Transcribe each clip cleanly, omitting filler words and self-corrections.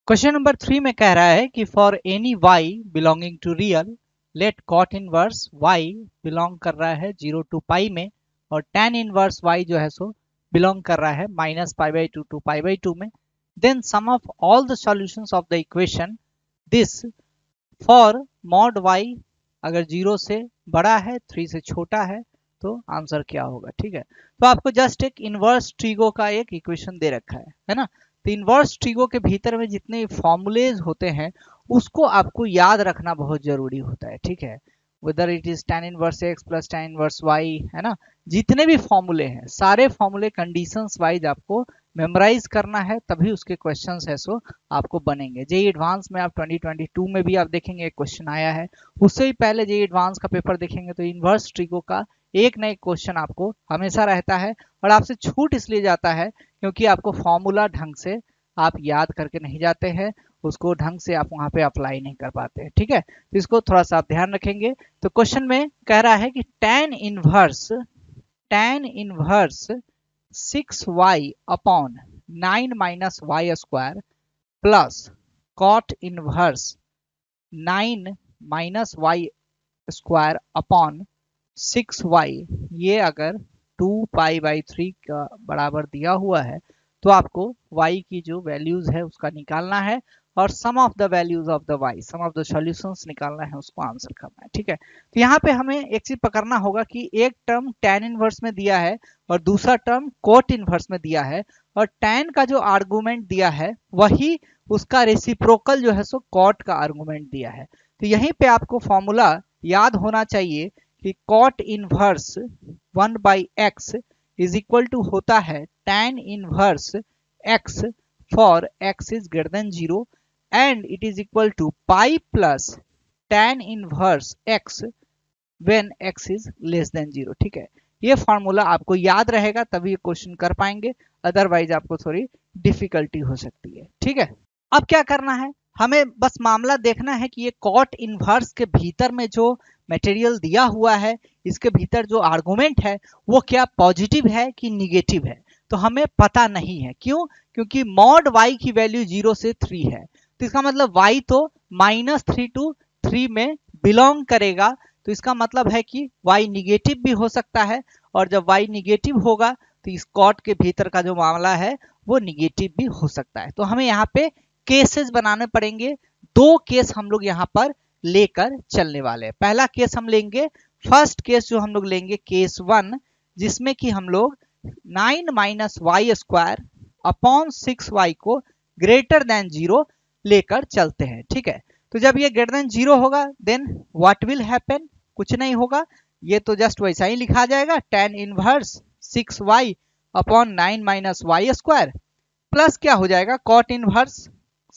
Question number 3 में कह रहा है कि for any y belonging to real let cot inverse y belong कर रहा है 0 टू पाई में और tan इनवर्स y जो है सो बिलोंग कर रहा है -π/2 टू π/2 में। Then sum of all the solutions of the equation this for mod y अगर 0 से बड़ा है 3 से छोटा है तो आंसर क्या होगा। ठीक है, तो आपको जस्ट एक इनवर्स ट्रीगो का एक इक्वेशन दे रखा है ना। तो इनवर्स ट्रीगो के भीतर में जितने फॉर्मूलेज होते हैं उसको आपको याद रखना बहुत जरूरी होता है। ठीक है, whether it is tan inverse x plus tan inverse y, है ना। जितने भी फॉर्मूले हैं सारे फॉर्मूले कंडीशंस वाइज आपको मेमोराइज करना है, तभी उसके क्वेश्चंस है सो आपको बनेंगे। जेईई एडवांस में आप 2022 में भी आप देखेंगे एक क्वेश्चन आया है, उससे ही पहले जेईई एडवांस का पेपर देखेंगे तो इनवर्स ट्रीगो का एक न एक क्वेश्चन आपको हमेशा रहता है। और आपसे छूट इसलिए जाता है क्योंकि आपको फॉर्मूला ढंग से आप याद करके नहीं जाते हैं, उसको ढंग से आप वहां पे अप्लाई नहीं कर पाते हैं। ठीक है, तो इसको थोड़ा सा आप ध्यान रखेंगे। तो क्वेश्चन में कह रहा है कि tan inverse 6y upon 9 minus Y square plus cot inverse 9 minus Y square upon 6y, ये अगर 2π/3 का बराबर दिया हुआ है तो आपको y की जो वैल्यूज है उसका निकालना है और sum of the values of the y, sum of the solutions निकालना है, उसको आंसर करना है। ठीक है, तो यहाँ पे हमें एक चीज पकड़ना होगा कि एक टर्म tan इनवर्स में दिया है और दूसरा टर्म कोट इनवर्स में दिया है और tan का जो आर्गुमेंट दिया है वही उसका रेसिप्रोकल जो है सो कॉट का आर्गुमेंट दिया है। तो यहीं पे आपको फॉर्मूला याद होना चाहिए कि cot inverse 1/x is equal to होता है tan inverse x for x is greater than 0 and it is equal to pi plus tan inverse x when x is less than 0। ठीक है, ये फॉर्मूला आपको याद रहेगा तभी क्वेश्चन कर पाएंगे, अदरवाइज आपको थोड़ी डिफिकल्टी हो सकती है। ठीक है, अब क्या करना है, हमें बस मामला देखना है कि ये कॉट इनवर्स के भीतर में जो मटेरियल दिया हुआ है इसके भीतर जो आर्गुमेंट है वो क्या पॉजिटिव है कि निगेटिव है। तो हमें पता नहीं है, क्यों? क्योंकि मॉड y की वैल्यू 0 से 3 है, तो इसका मतलब y तो -3 टू 3 में बिलोंग करेगा। तो इसका मतलब है कि y निगेटिव भी हो सकता है और जब y निगेटिव होगा तो इस कॉट के भीतर का जो मामला है वो निगेटिव भी हो सकता है। तो हमें यहाँ पे केसेस बनाने पड़ेंगे। दो केस हम लोग यहाँ पर लेकर चलने वाले हैं। पहला केस हम लेंगे, फर्स्ट केस जो हम लोग लेंगे केस 1, जिसमें कि हम लोग 9 minus Y square upon 6y को ग्रेटर देन 0 लेकर चलते हैं। ठीक है, तो जब ये ग्रेटर देन 0 होगा देन व्हाट विल हैपन, कुछ नहीं होगा, ये तो जस्ट वैसा ही लिखा जाएगा tan inverse 6y upon 9 minus Y square plus क्या हो जाएगा कॉट इनवर्स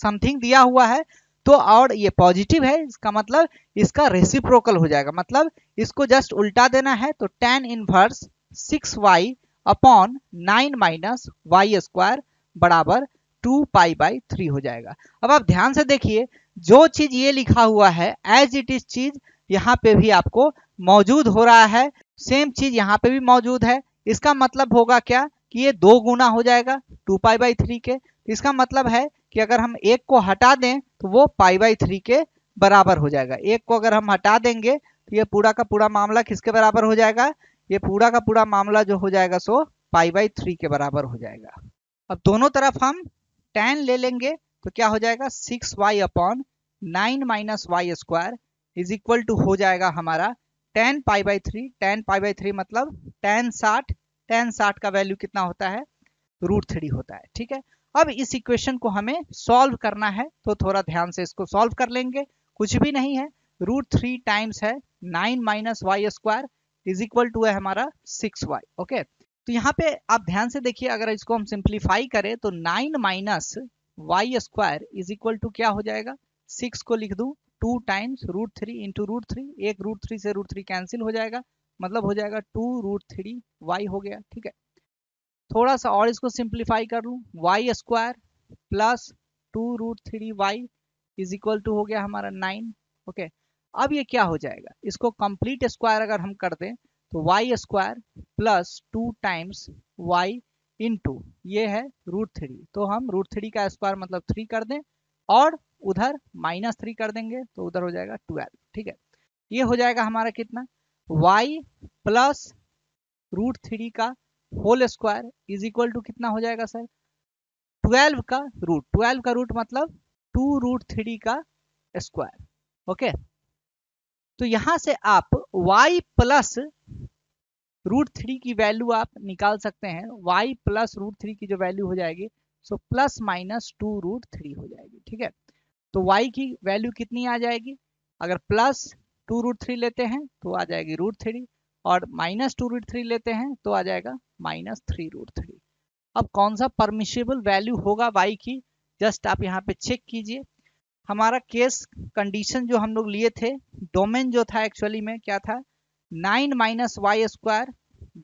समथिंग दिया हुआ है तो और ये पॉजिटिव है, इसका मतलब इसका रेसिप्रोकल हो जाएगा, मतलब इसको जस्ट उल्टा देना है। तो tan inverse 6y upon 9 minus Y square बराबर 2π/3 हो जाएगा। अब आप ध्यान से देखिए, जो चीज ये लिखा हुआ है एज इट इज चीज यहाँ पे भी आपको मौजूद हो रहा है, सेम चीज यहाँ पे भी मौजूद है। इसका मतलब होगा क्या कि ये 2 गुना हो जाएगा 2π/3 के। इसका मतलब है कि अगर हम एक को हटा दें तो वो π/3 के बराबर हो जाएगा। एक को अगर हम हटा देंगे तो ये पूरा का पूरा मामला किसके बराबर हो जाएगा, ये पूरा का पूरा मामला जो हो जाएगा सो π/3 के बराबर हो जाएगा। अब दोनों तरफ हम tan ले लेंगे तो क्या हो जाएगा 6y upon 9 minus Y square is equal to हो जाएगा हमारा tan π/3। tan π/3 मतलब tan 60 का वैल्यू कितना होता है, √3 होता है। ठीक है, अब इस इक्वेशन को हमें सॉल्व करना है तो थोड़ा ध्यान से इसको सॉल्व कर लेंगे। कुछ भी नहीं है, √3 टाइम्स है 9 minus Y square is equal to है हमारा 6y। ओके, तो यहाँ पे आप ध्यान से देखिए, अगर इसको हम सिंप्लीफाई करें तो 9 minus Y square is equal to क्या हो जाएगा, 6 को लिख दूं 2 टाइम्स √3 इंटू √3, एक √3 से √3 कैंसिल हो जाएगा, मतलब हो जाएगा 2√3y हो गया। ठीक है, थोड़ा सा और इसको सिंप्लीफाई कर लूं, Y square plus 2√3y is equal to हो गया हमारा 9। ओके, अब ये क्या हो जाएगा, इसको कंप्लीट स्क्वायर अगर हम कर दें तो Y square plus 2 times y into ये है √3, तो हम √3 का स्क्वायर मतलब 3 कर दें और उधर -3 कर देंगे तो उधर हो जाएगा 12। ठीक है, ये हो जाएगा हमारा कितना, y प्लस √3 का whole square is equal to कितना हो जाएगा सर, 12 का रूट। 12 का रूट मतलब 2√3 का स्क्वायर। ओके, तो यहां से आप y प्लस √3 की वैल्यू आप निकाल सकते हैं। y प्लस √3 की जो वैल्यू हो जाएगी सो प्लस माइनस 2√3 हो जाएगी। ठीक है, तो y की वैल्यू कितनी आ जाएगी, अगर प्लस 2√3 लेते हैं तो आ जाएगी √3 और माइनस 2√3 लेते हैं तो आ जाएगा -3√3। अब कौन सा परमिशिबल वैल्यू होगा y की, जस्ट आप यहाँ पे चेक कीजिए। हमारा केस कंडीशन जो हम लोग लिए थे, डोमेन जो था एक्चुअली में क्या था, 9 माइनस वाई स्क्वायर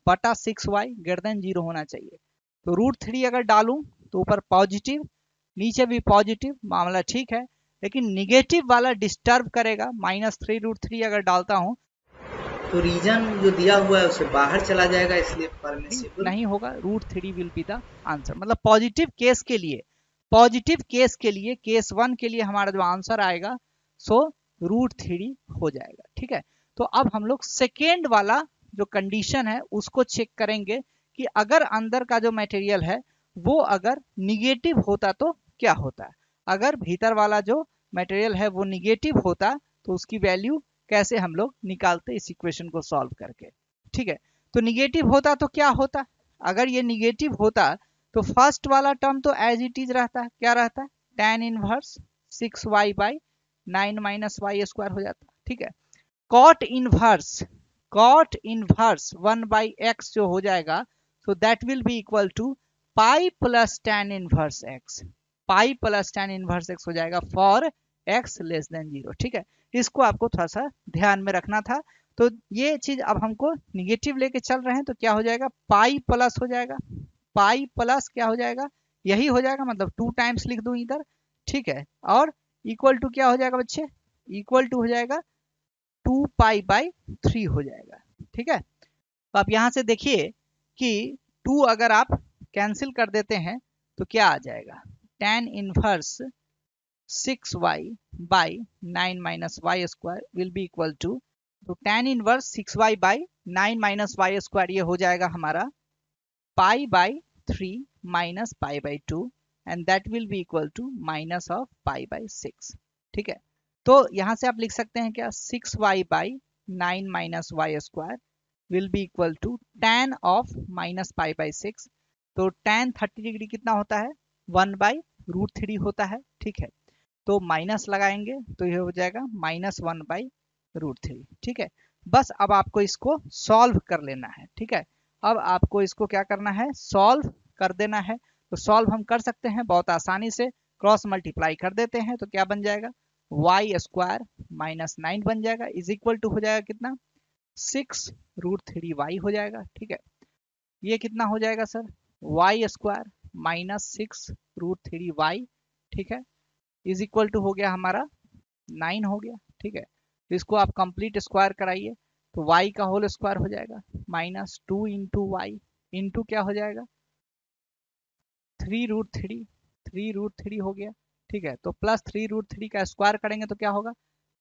बटा 6y ग्रेटर देन 0 होना चाहिए। तो √3 अगर डालूं तो ऊपर पॉजिटिव नीचे भी पॉजिटिव, मामला ठीक है, लेकिन निगेटिव वाला डिस्टर्ब करेगा। -3√3 अगर डालता हूं तो रीजन जो दिया हुआ है उसे बाहर चला जाएगा, इसलिए परमिसिबल नहीं होगा। √3 विल बी द आंसर। मतलब पॉजिटिव केस के लिए, पॉजिटिव केस के लिए, केस 1 के लिए हमारा जो आंसर आएगा सो √3 हो जाएगा। ठीक है, तो अब हम लोग सेकेंड वाला जो कंडीशन है उसको चेक करेंगे कि अगर अंदर का जो मटेरियल है वो अगर निगेटिव होता तो क्या होता है। अगर भीतर वाला जो मटेरियल है वो निगेटिव होता तो उसकी वैल्यू कैसे हम लोग निकालते इस इक्वेशन को सॉल्व करके। ठीक है, तो निगेटिव होता तो क्या होता, अगर ये निगेटिव होता तो फर्स्ट वाला टर्म तो एज इट इज रहता है, क्या रहता है, tan inverse 6y by 9 minus Y square हो जाता। ठीक है, cot इनवर्स 1 बाई x जो हो जाएगा so that will be equal to pi plus tan inverse x, pi plus tan inverse x हो जाएगा फॉर x लेस देन 0। ठीक है, इसको आपको थोड़ा सा ध्यान में रखना था। तो ये चीज अब हमको निगेटिव लेके चल रहे हैं तो क्या हो जाएगा, पाई प्लस हो जाएगा, पाई प्लस क्या हो जाएगा, यही हो जाएगा, मतलब 2 टाइम्स लिख दूं इधर। ठीक है, और इक्वल टू क्या हो जाएगा बच्चे, इक्वल टू हो जाएगा 2π/3 हो जाएगा। ठीक है, तो आप यहां से देखिए कि 2 अगर आप कैंसिल कर देते हैं तो क्या आ जाएगा, tan inverse 6y by 9 minus Y square will be equal to, तो tan inverse 6y by 9 minus Y square ये हो जाएगा हमारा π/3 minus π/2 and that will be equal to minus of π/6। ठीक है, तो यहां से आप लिख सकते हैं क्या, 6y by 9 minus Y square will be equal to tan of minus π/6। तो tan 30 डिग्री कितना होता है, 1/√3 होता है। ठीक है, तो माइनस लगाएंगे तो ये हो जाएगा -1/√3। ठीक है, बस अब आपको इसको सॉल्व कर लेना है। ठीक है, अब आपको इसको क्या करना है, सॉल्व कर देना है। तो सॉल्व हम कर सकते हैं बहुत आसानी से, क्रॉस मल्टीप्लाई कर देते हैं तो क्या बन जाएगा, वाई स्क्वायर -9 बन जाएगा इज इक्वल टू हो जाएगा कितना, 6√3y हो जाएगा। ठीक है, ये कितना हो जाएगा सर, वाई स्क्वायर -6√3y। ठीक है, इज इक्वल टू हो गया हमारा 9 हो गया। ठीक है, तो इसको आप कंप्लीट स्क्वायर कराइए तो y का होल स्क्वायर हो जाएगा -2 इंटू वाई इंटू क्या हो जाएगा 3√3, 3√3 हो गया। ठीक है, तो प्लस 3√3 का स्क्वायर करेंगे तो क्या होगा,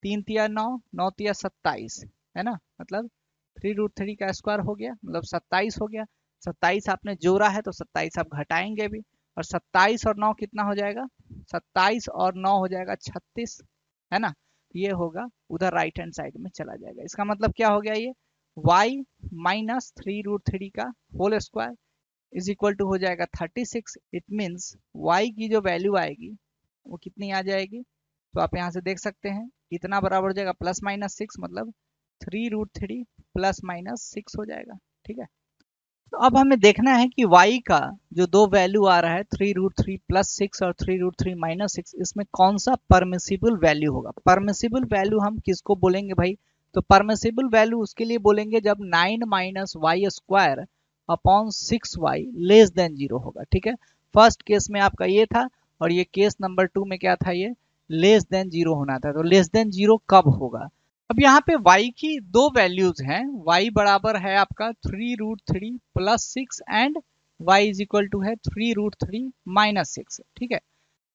3 तिया 9, 9 तिया 27 है ना, मतलब 3√3 का स्क्वायर हो गया मतलब 27 हो गया। 27 आपने जोड़ा है तो 27 आप घटाएंगे भी, और 27 और 9 कितना हो जाएगा, 27 और 9 हो जाएगा 36 है ना, ये होगा उधर राइट हैंड साइड में चला जाएगा। इसका मतलब क्या हो गया, ये y माइनस 3√3 का whole square is equal to हो जाएगा 36। इट मीन्स y की जो वैल्यू आएगी वो कितनी आ जाएगी, तो आप यहाँ से देख सकते हैं इतना बराबर हो जाएगा +-6, मतलब 3√3 +-6 हो जाएगा। ठीक है, तो अब हमें देखना है कि y का जो दो वैल्यू आ रहा है 3√3 +6 और 3√3 -6, इसमें कौन सा परमिसिबल वैल्यू होगा। परमिसिबल वैल्यू हम किसको बोलेंगे भाई, तो परमिसिबल वैल्यू उसके लिए बोलेंगे जब 9 minus Y square upon 6y less than 0 होगा। ठीक है, फर्स्ट केस में आपका ये था और ये केस नंबर 2 में क्या था, ये लेस देन 0 होना था। तो लेस देन 0 कब होगा, अब यहाँ पे y की दो वैल्यूज हैं, y बराबर है आपका 3√3 +6 and y is equal to है 3√3 -6। ठीक है,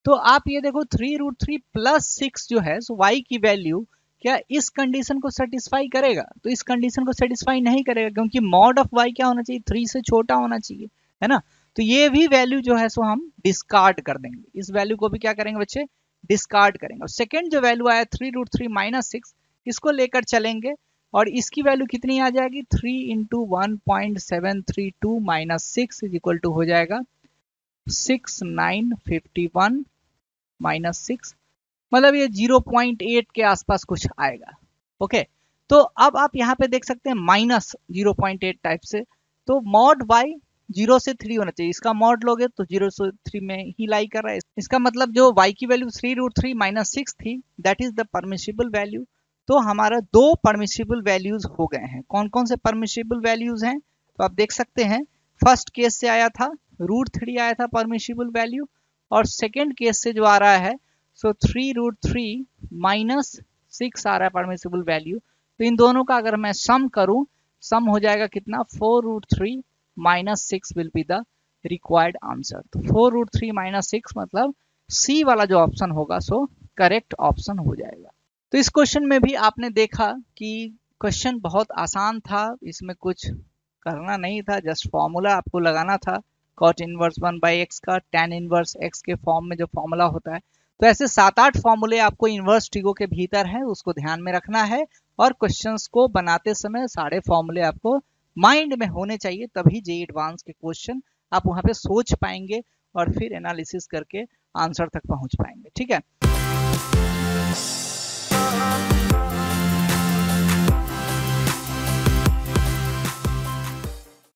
तो आप ये देखो 3√3 प्लस 6 जो है सो y की वैल्यू क्या इस कंडीशन को सेटिस्फाई करेगा? तो इस कंडीशन को सेटिस्फाई नहीं करेगा, क्योंकि मॉड ऑफ y क्या होना चाहिए? 3 से छोटा होना चाहिए, है ना। तो ये भी वैल्यू जो है सो हम डिस्कार्ड कर देंगे, इस वैल्यू को भी क्या करेंगे बच्चे? डिस्कार्ड करेंगे। और सेकेंड जो वैल्यू आया 3√3 माइनस 6, इसको लेकर चलेंगे और इसकी वैल्यू कितनी आ जाएगी? 3 into 1.732 minus 6 is equal to हो जाएगा 6951 माइनस 6, मतलब ये 0.8 के आसपास कुछ आएगा। ओके, तो अब आप यहाँ पे देख सकते हैं माइनस 0.8 टाइप से, तो मॉड y 0 से 3 होना चाहिए, इसका मॉड लोगे तो 0 से 3 में ही लाई कर रहा है। इसका मतलब जो y की वैल्यू 3√3 माइनस 6 थी, that is the permissible value. तो हमारा दो परमिसिबल वैल्यूज हो गए हैं। कौन कौन से परमिसिबल वैल्यूज हैं? तो आप देख सकते हैं, फर्स्ट केस से आया था √3 आया था परमिसिबल वैल्यू, और सेकेंड केस से जो आ रहा है सो 3√3 माइनस 6 आ रहा है परमिसिबल वैल्यू। तो इन दोनों का अगर मैं सम करूं, सम हो जाएगा कितना? 4√3 minus 6 will be the required answer. तो 4√3 माइनस 6 मतलब सी वाला जो ऑप्शन होगा सो करेक्ट ऑप्शन हो जाएगा। तो इस क्वेश्चन में भी आपने देखा कि क्वेश्चन बहुत आसान था, इसमें कुछ करना नहीं था, जस्ट फॉर्मूला आपको लगाना था cot इनवर्स 1/x का tan इनवर्स x के फॉर्म में जो फॉर्मूला होता है। तो ऐसे 7-8 फॉर्मूले आपको इनवर्स ट्रिगो के भीतर है, उसको ध्यान में रखना है, और क्वेश्चंस को बनाते समय सारे फॉर्मूले आपको माइंड में होने चाहिए, तभी जेईई एडवांस के क्वेश्चन आप वहां पे सोच पाएंगे और फिर एनालिसिस करके आंसर तक पहुंच पाएंगे। ठीक है।